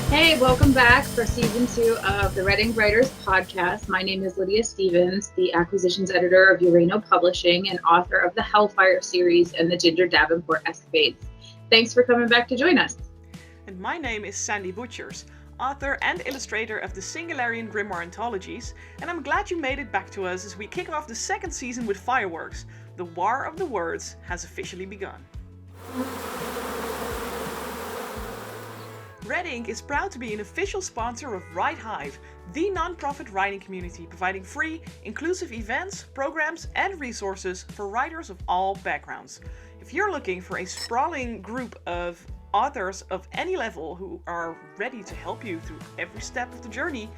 Hey, welcome back for season 2 of the REDink Writers podcast. My name is Lydia Stevens, the acquisitions editor of Urano Publishing and author of the Hellfire series and the Ginger Davenport escapades. Thanks for coming back to join us. And my name is Sandy Butchers, author and illustrator of the Singularian Grimoire anthologies, and I'm glad you made it back to us as we kick off the second season with fireworks. The War of the Words has officially begun. REDink is proud to be an official sponsor of ReDhive, the non-profit writing community providing free, inclusive events, programs, and resources for writers of all backgrounds. If you're looking for a sprawling group of authors of any level who are ready to help you through every step of the journey,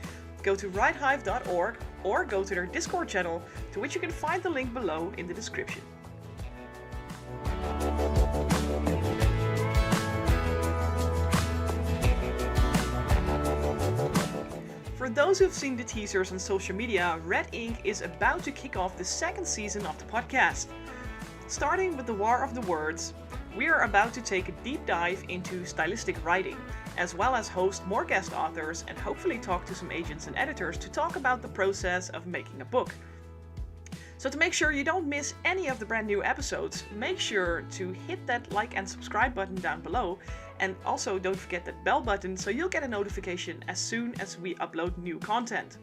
go to redhive.org or go to their Discord channel, to which you can find the link below in the description. For those who've seen the teasers on social media, REDink is about to kick off the second season of the podcast. Starting with the War of the Words, we are about to take a deep dive into stylistic writing, as well as host more guest authors and hopefully talk to some agents and editors to talk about the process of making a book. So to make sure you don't miss any of the brand new episodes, make sure to hit that like and subscribe button down below, and also don't forget that bell button so you'll get a notification as soon as we upload new content.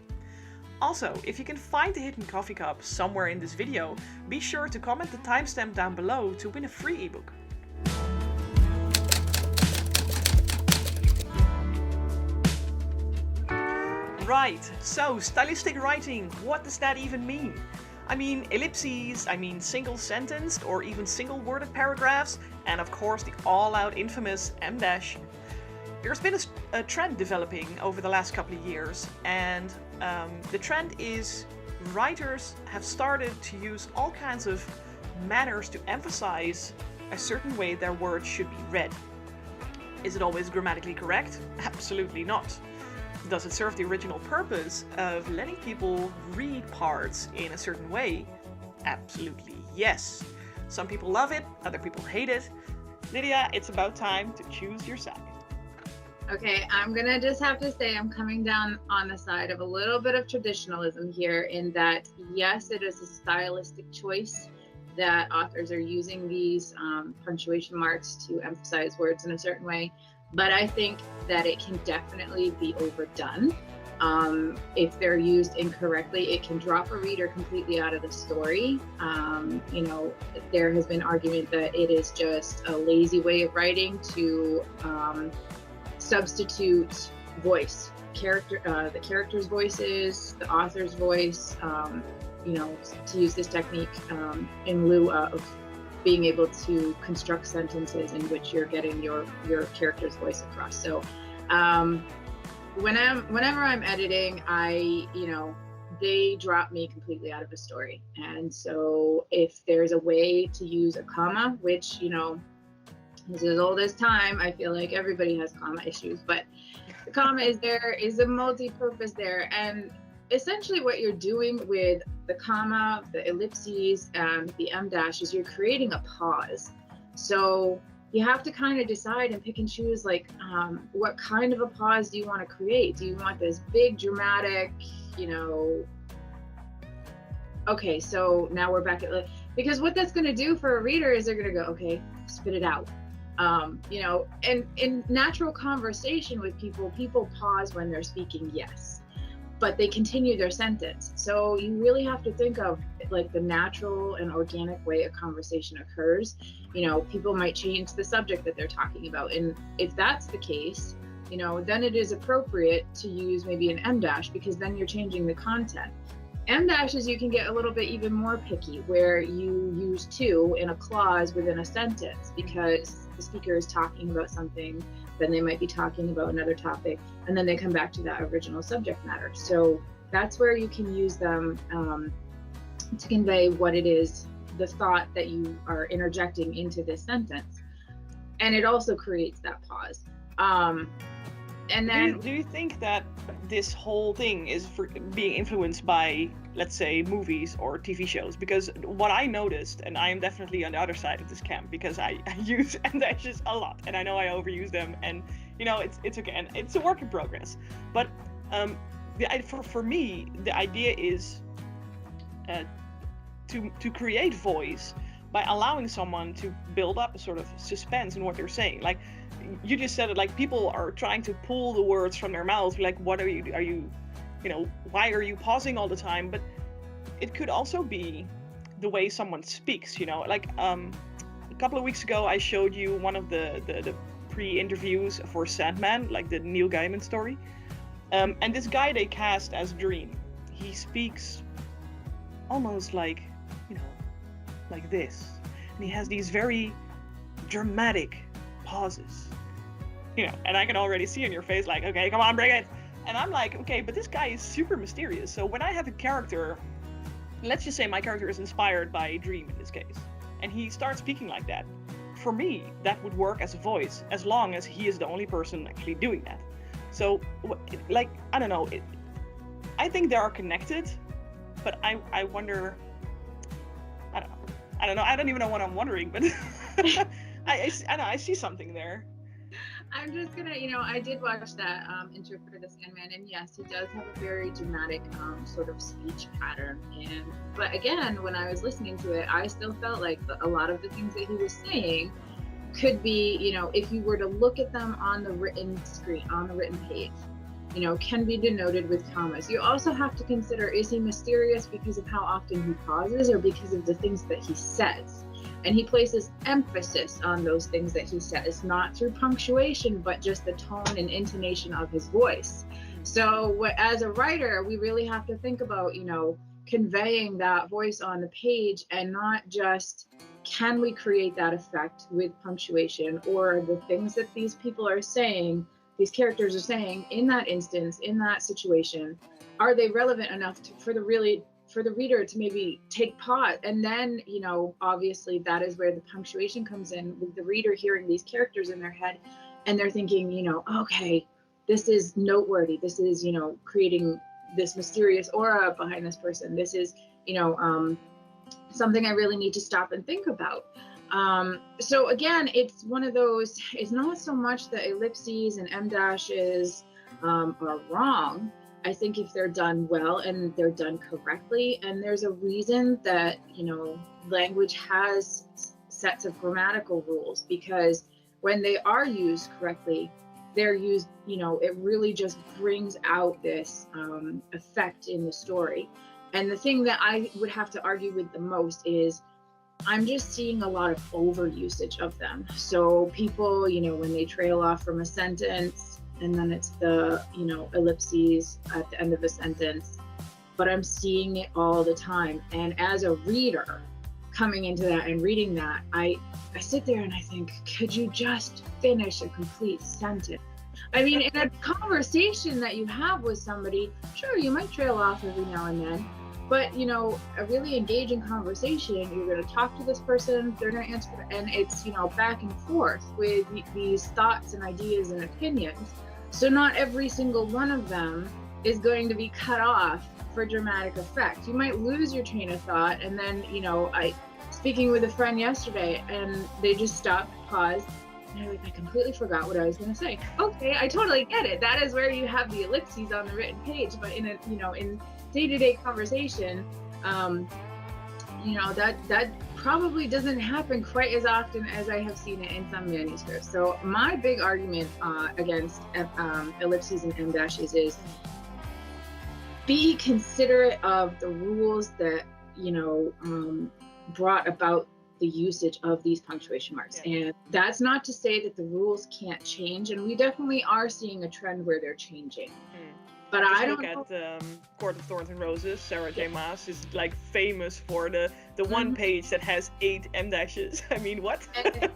Also, if you can find the hidden coffee cup somewhere in this video, be sure to comment the timestamp down below to win a free ebook. Right, so stylistic writing, what does that even mean? I mean ellipses, I mean single sentenced or even single worded paragraphs, and of course the all-out infamous M-. There's been a trend developing over the last couple of years, and the trend is writers have started to use all kinds of manners to emphasize a certain way their words should be read. Is it always grammatically correct? Absolutely not. Does it serve the original purpose of letting people read parts in a certain way? Absolutely yes. Some people love it, other people hate it. Lydia, it's about time to choose your side. Okay, I'm gonna just have to say I'm coming down on the side of a little bit of traditionalism here, in that yes, it is a stylistic choice that authors are using these punctuation marks to emphasize words in a certain way. But I think that it can definitely be overdone. If they're used incorrectly, it can drop a reader completely out of the story. There has been argument that it is just a lazy way of writing to substitute voice, the character's voices, the author's voice, to use this technique in lieu of being able to construct sentences in which you're getting your character's voice across. So whenever I'm editing, they drop me completely out of a story. And so if there's a way to use a comma, which, is as old as time, I feel like everybody has comma issues, but the comma is a multi-purpose there. And essentially what you're doing with the comma, the ellipses, and the M- is you're creating a pause. So you have to kind of decide and pick and choose, what kind of a pause do you want to create? Do you want this big dramatic, okay, so now we're back at, because what that's going to do for a reader is they're going to go, okay, spit it out. And in natural conversation with people pause when they're speaking, yes, but they continue their sentence. So you really have to think of the natural and organic way a conversation occurs. People might change the subject that they're talking about. And if that's the case, then it is appropriate to use maybe an M-, because then you're changing the content. M- you can get a little bit even more picky, where you use to in a clause within a sentence, because the speaker is talking about something, then they might be talking about another topic, and then they come back to that original subject matter. So that's where you can use them to convey what it is, the thought that you are interjecting into this sentence. And it also creates that pause. And then, do you think that this whole thing is being influenced by, let's say, movies or TV shows? Because what I noticed, and I am definitely on the other side of this camp, because I use M-dashes a lot, and I know I overuse them, and it's okay, and it's a work in progress. But for me, the idea is to create voice by allowing someone to build up a sort of suspense in what they're saying. Like you just said it, like people are trying to pull the words from their mouths. Like, what are you, why are you pausing all the time? But it could also be the way someone speaks. Like a couple of weeks ago, I showed you one of the pre-interviews for Sandman, like the Neil Gaiman story. And this guy they cast as Dream, he speaks almost like, like this. And he has these very dramatic pauses. And I can already see in your face, like, okay, come on, bring it. And I'm like, okay, but this guy is super mysterious. So when I have a character, let's just say my character is inspired by Dream in this case, and he starts speaking like that, for me, that would work as a voice, as long as he is the only person actually doing that. So, like, I don't know, I think they are connected, but I wonder, I don't know, I don't even know what I'm wondering, but I know, I see something there. I'm just gonna, I did watch that intro for the Sandman, and yes, he does have a very dramatic sort of speech pattern. But again, when I was listening to it, I still felt like a lot of the things that he was saying could be, if you were to look at them on the written screen, on the written page, can be denoted with commas. You also have to consider, is he mysterious because of how often he pauses, or because of the things that he says? And he places emphasis on those things that he says, not through punctuation, but just the tone and intonation of his voice. So as a writer, we really have to think about, conveying that voice on the page, and not just, can we create that effect with punctuation, or the things that these people are saying, these characters are saying in that instance, in that situation, are they relevant enough for the reader to maybe take pause? And then, obviously that is where the punctuation comes in, with the reader hearing these characters in their head, and they're thinking, okay, this is noteworthy. This is, creating this mysterious aura behind this person. This is, something I really need to stop and think about. So again, it's one of those, it's not so much that ellipses and em dashes are wrong. I think if they're done well and they're done correctly, and there's a reason that, language has sets of grammatical rules, because when they are used correctly, they're used, it really just brings out this effect in the story. And the thing that I would have to argue with the most is, I'm just seeing a lot of overusage of them. So people, when they trail off from a sentence, and then it's the, ellipses at the end of a sentence, but I'm seeing it all the time. And as a reader coming into that and reading that, I sit there and I think, could you just finish a complete sentence? I mean, in a conversation that you have with somebody, sure, you might trail off every now and then, but a really engaging conversation, you're going to talk to this person, they're going to answer, and it's, back and forth with these thoughts and ideas and opinions. So not every single one of them is going to be cut off for dramatic effect. You might lose your train of thought, and then, speaking with a friend yesterday, and they just stopped, paused, and they're like, I completely forgot what I was going to say. Okay, I totally get it. That is where you have the ellipses on the written page, but in a, in day-to-day conversation, that probably doesn't happen quite as often as I have seen it in some manuscripts. So my big argument against ellipses and em dashes is, be considerate of the rules that brought about the usage of these punctuation marks. Yeah. And that's not to say that the rules can't change, and we definitely are seeing a trend where they're changing. But just I don't look at Court of Thorns and Roses. Sarah J. Maas is like famous for the one page that has 8 em dashes. I mean, what? I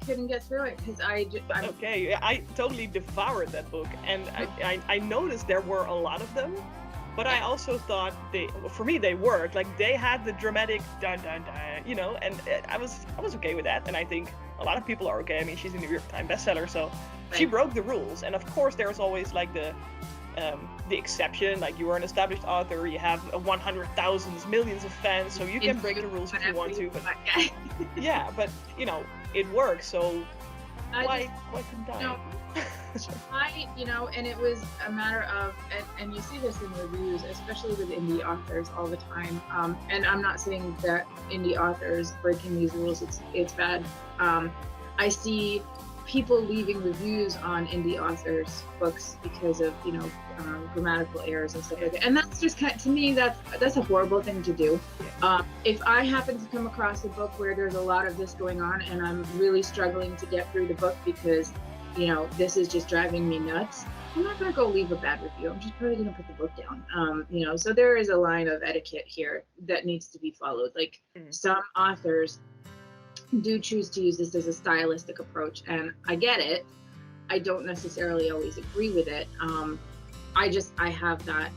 couldn't get through it because okay, I totally devoured that book, and I noticed there were a lot of them, but I also thought for me they worked. Like they had the dramatic dun dun dun, and I was okay with that, and I think a lot of people are okay. I mean, she's a New York Times bestseller, so. She broke the rules, and of course there's always like the exception, like you are an established author, you have 100,000 millions of fans, so you can break the rules if you want to, but yeah, but it works. So I just, why couldn't you know, and it was a matter of, and you see this in reviews, especially with indie authors all the time. And I'm not saying that indie authors breaking these rules, it's bad. I see people leaving reviews on indie authors' books because of, grammatical errors and stuff like that. And that's just to me, that's a horrible thing to do. If I happen to come across a book where there's a lot of this going on and I'm really struggling to get through the book because this is just driving me nuts, I'm not going to go leave a bad review. I'm just probably going to put the book down. So there is a line of etiquette here that needs to be followed. Like some authors do choose to use this as a stylistic approach, and I get it. I don't necessarily always agree with it. I have that,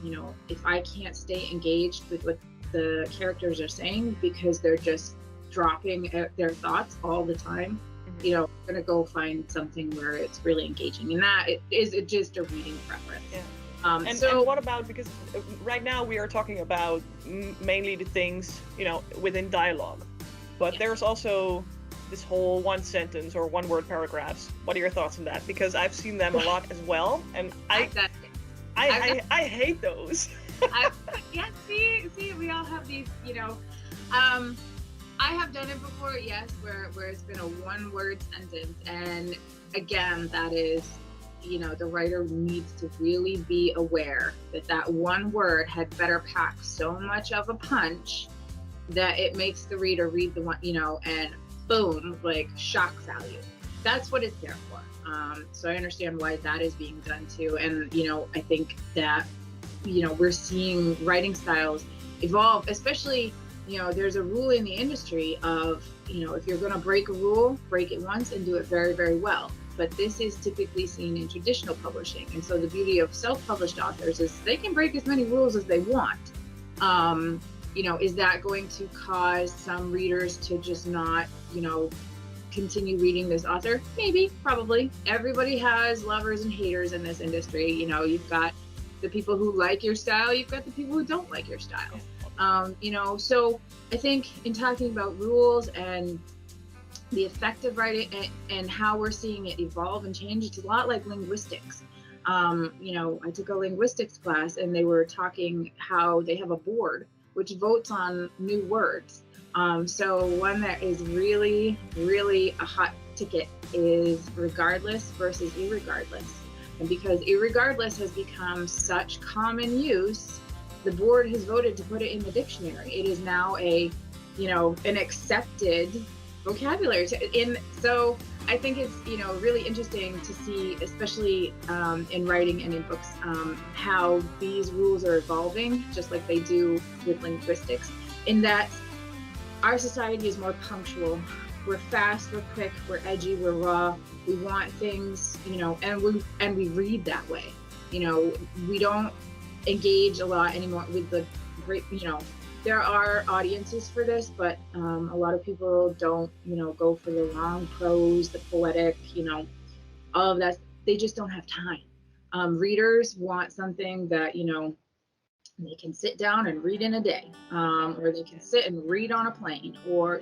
if I can't stay engaged with what the characters are saying because they're just dropping their thoughts all the time, I'm gonna go find something where it's really engaging, and that is just a reading preference. And what about, because right now we are talking about mainly the things within dialogue, but there's also this whole one sentence or one word paragraphs. What are your thoughts on that? Because I've seen them a lot as well, and I hate those. See, we all have these, I have done it before, yes, where it's been a one-word sentence, and again, that is, the writer needs to really be aware that one word had better pack so much of a punch that it makes the reader read the one, and boom, like shock value. That's what it's there for. So I understand why that is being done too, and I think that we're seeing writing styles evolve, especially. There's a rule in the industry of, if you're going to break a rule, break it once and do it very, very well. But this is typically seen in traditional publishing. And so the beauty of self-published authors is they can break as many rules as they want. Is that going to cause some readers to just not, continue reading this author? Maybe, probably. Everybody has lovers and haters in this industry. You've got the people who like your style, you've got the people who don't like your style. So I think in talking about rules and the effect of writing and how we're seeing it evolve and change, it's a lot like linguistics. I took a linguistics class and they were talking how they have a board which votes on new words. So one that is really, really a hot ticket is regardless versus irregardless. And because irregardless has become such common use, the board has voted to put it in the dictionary. It is now an accepted vocabulary. So I think it's, really interesting to see, especially in writing and in books, how these rules are evolving, just like they do with linguistics, in that our society is more punctual. We're fast, we're quick, we're edgy, we're raw. We want things, and we read that way. We don't engage a lot anymore with the great, there are audiences for this, but a lot of people don't, go for the long prose, the poetic, all of that. They just don't have time. Readers want something that, they can sit down and read in a day, or they can sit and read on a plane, or,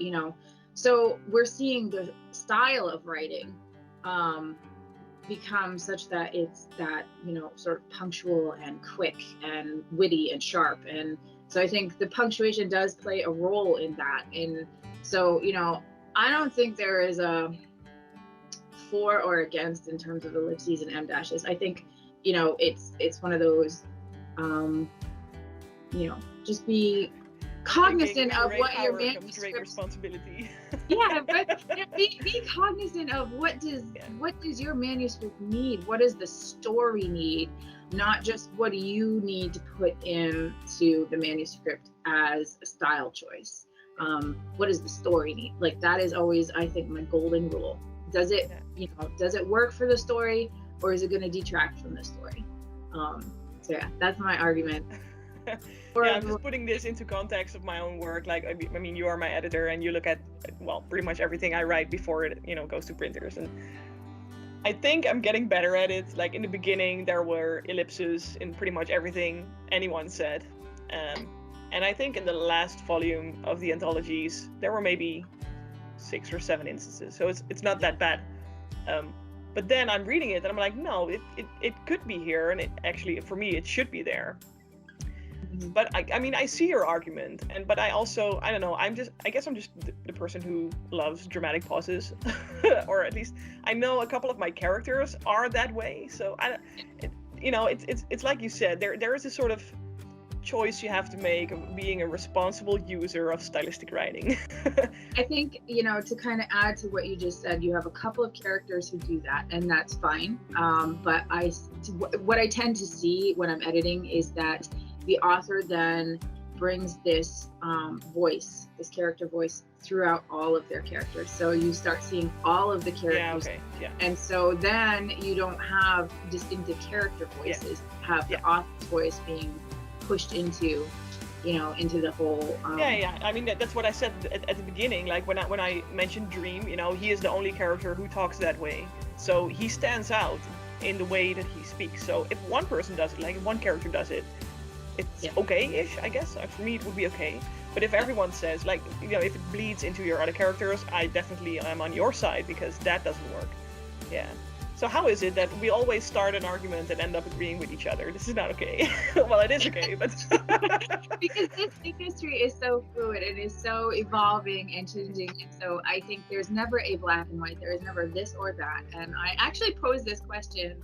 so we're seeing the style of writing become such that it's that, sort of punctual and quick and witty and sharp. And so I think the punctuation does play a role in that. And so, I don't think there is a for or against in terms of ellipses and em dashes. I think, it's one of those, just be cognizant of what your manuscript responsibility. Yeah, but be cognizant of what does your manuscript need? What does the story need? Not just what do you need to put into the manuscript as a style choice. What does the story need? Like, that is always, I think, my golden rule. Does it, does it work for the story, or is it going to detract from the story? So yeah, that's my argument. I'm just putting this into context of my own work. Like, I mean, you are my editor, and you look at, pretty much everything I write before it, goes to printers. And I think I'm getting better at it. Like, in the beginning, there were ellipses in pretty much everything anyone said. And I think in the last volume of the anthologies, there were maybe 6 or 7 instances. So it's not that bad. But then I'm reading it and I'm like, no, it could be here, and it actually, for me, it should be there. But I mean, I see your argument, but I also, I don't know, I guess I'm just the person who loves dramatic pauses, or at least I know a couple of my characters are that way. So it's like you said, there is a sort of choice you have to make of being a responsible user of stylistic writing. I think, to kind of add to what you just said, you have a couple of characters who do that, and that's fine. But what I tend to see when I'm editing is that the author then brings this this character voice throughout all of their characters. So you start seeing all of the characters. Yeah. And so then you don't have distinctive character voices. You have the author's voice being pushed into the whole I mean, that's what I said at the beginning. Like when I mentioned Dream, he is the only character who talks that way, so he stands out in the way that he speaks. So if one person does it, like if one character does it, it's okay-ish, I guess. For me, it would be okay. But if everyone says, like, if it bleeds into your other characters, I definitely am on your side, because that doesn't work. Yeah. So how is it that we always start an argument and end up agreeing with each other? This is not okay. Well, it is okay, but... Because this industry is so fluid, it is so evolving and changing, and so I think there's never a black and white. There is never this or that. And I actually posed this question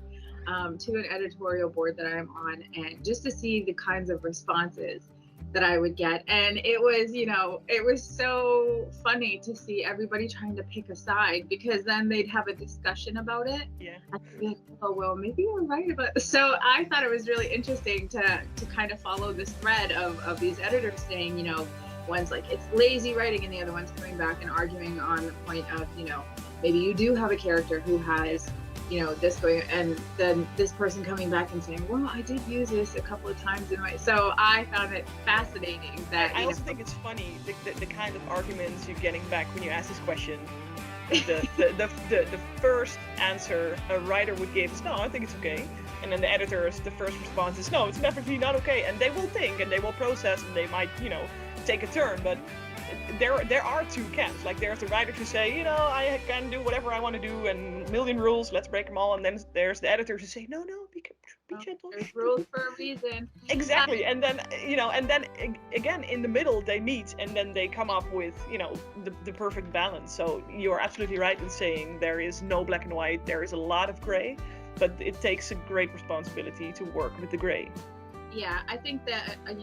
to an editorial board that I'm on, and just to see the kinds of responses that I would get. And it was so funny to see everybody trying to pick a side, because then they'd have a discussion about it. Yeah. I'd be like, oh, well, maybe you're right about this. So I thought it was really interesting to kind of follow this thread of these editors saying, one's like, it's lazy writing, and the other one's coming back and arguing on the point of, maybe you do have a character who has this going, and then this person coming back and saying, well, I did use this a couple of times in my, so I found it fascinating that I also think it's funny the kind of arguments you're getting back when you ask this question. The first answer a writer would give is, no, I think it's okay. And then the first response is, no, it's definitely not okay. And they will think and they will process, and they might, take a turn. But there are two camps. Like, there's the writers who say, I can do whatever I want to do, and million rules, let's break them all. And then there's the editors who say, no, be gentle. There's rules for a reason. Exactly. And then, again, in the middle, they meet, and then they come up with, the perfect balance. So you're absolutely right in saying there is no black and white. There is a lot of gray, but it takes a great responsibility to work with the gray. Yeah, I think that, a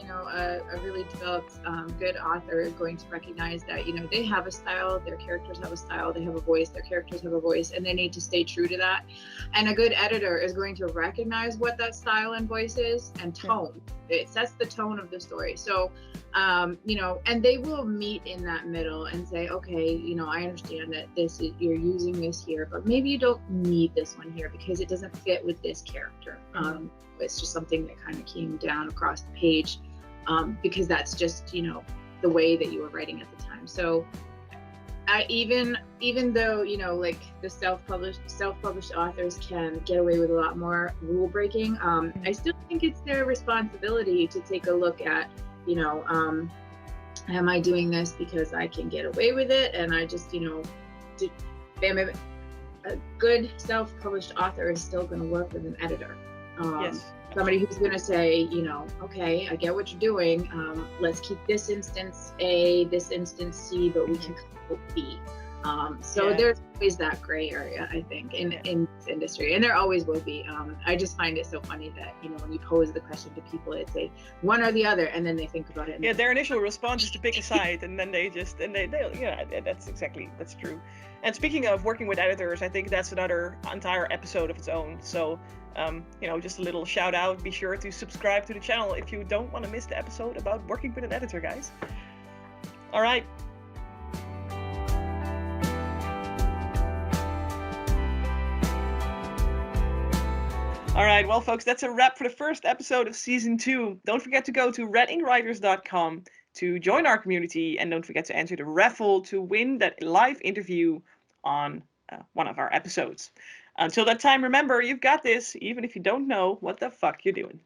really developed, good author is going to recognize that, they have a style, their characters have a style, they have a voice, their characters have a voice, and they need to stay true to that. And a good editor is going to recognize what that style and voice is, and tone. It sets the tone of the story. So, and they will meet in that middle and say, okay, I understand that you're using this here, but maybe you don't need this one here because it doesn't fit with this character. It's just something that kind of came down across the page, because that's just, the way that you were writing at the time. So even though, like the self-published authors can get away with a lot more rule breaking, I still think it's their responsibility to take a look at, am I doing this because I can get away with it? And I just, a good self-published author is still going to work with an editor. Yes. Somebody who's going to say, okay, I get what you're doing. Let's keep this instance A, this instance C, but we can call it B. There's always that gray area, I think, in this industry, and there always will be. I just find it so funny that, when you pose the question to people, it's a one or the other, and then they think about it. Yeah, their initial response is to pick a side, and then they that's true. And speaking of working with editors, I think that's another entire episode of its own. So, just a little shout out. Be sure to subscribe to the channel if you don't want to miss the episode about working with an editor, guys. All right. All right, well, folks, that's a wrap for the first episode of Season 2. Don't forget to go to REDinkWriters.com to join our community, and don't forget to enter the raffle to win that live interview on one of our episodes. Until that time, remember, you've got this, even if you don't know what the fuck you're doing.